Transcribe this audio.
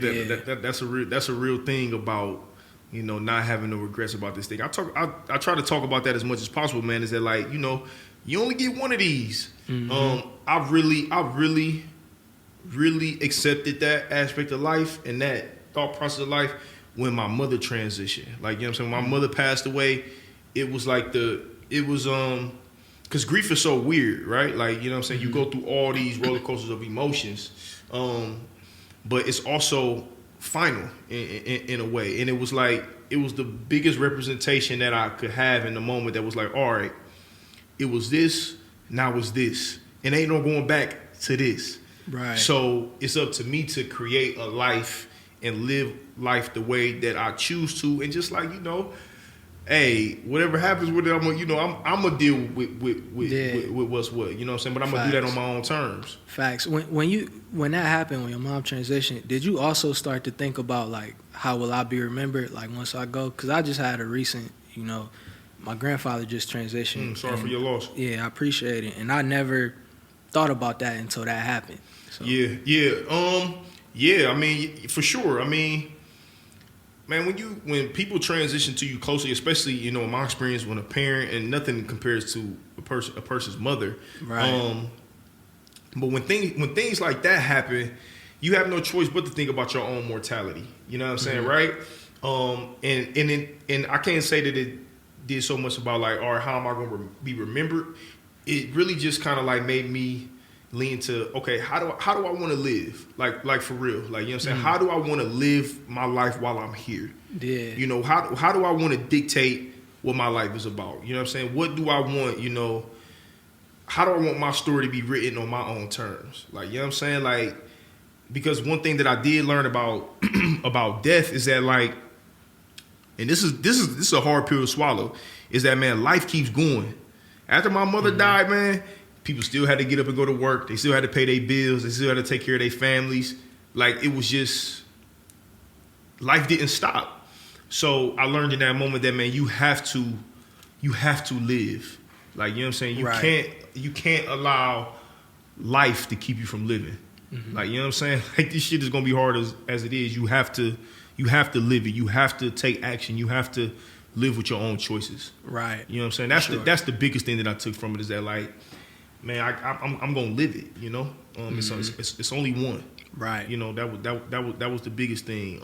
That's a real thing about not having no regrets about this thing. I try to talk about that as much as possible, man. Is that like you only get one of these. Mm-hmm. I really accepted that aspect of life and that thought process of life when my mother transitioned. Like, what I'm saying? When my mother passed away, it was like because grief is so weird, right? Like, what I'm saying? You go through all these roller coasters of emotions, but it's also final in a way. And it was the biggest representation that I could have in the moment that was like, all right, it was this, now it's this. And ain't no going back to this. Right. So it's up to me to create a life and live life the way that I choose to, and just like hey, whatever happens with it, I'm gonna deal with what's what. You know what I'm saying? But I'm gonna do that on my own terms. Facts. When that happened, when your mom transitioned, did you also start to think about like how will I be remembered like once I go? Because I just had a recent, my grandfather just transitioned. Sorry for your loss. Yeah, I appreciate it, and I never thought about that until that happened. So. Yeah. I mean, for sure. I mean, man, when people transition to you closely, especially in my experience, when a parent, and nothing compares to a person's mother, right? But when things like that happen, you have no choice but to think about your own mortality. You know what I'm saying, right? And I can't say that it did so much about like, all right, how am I going to be remembered? It really just kind of like made me lean to, okay, how do I want to live? Like for real. Like, you know what I'm saying? How do I want to live my life while I'm here? Yeah. How do I want to dictate what my life is about? You know what I'm saying? What do I want, how do I want my story to be written on my own terms? Like, you know what I'm saying? Like, because one thing that I did learn about about death is that like, and this is a hard pill to swallow, is that, man, life keeps going. After my mother died, man, people still had to get up and go to work. They still had to pay their bills. They still had to take care of their families. Like, it was just, life didn't stop. So I learned in that moment that, man, you have to live. Like, you know what I'm saying? You can't allow life to keep you from living. Like, you know what I'm saying? Like, this shit is gonna be hard as it is. You have to live it. You have to take action. You have to live with your own choices. Right. You know what I'm saying? That's the biggest thing that I took from it, is that like, man, I'm gonna live it. It's only one. Right. That was the biggest thing.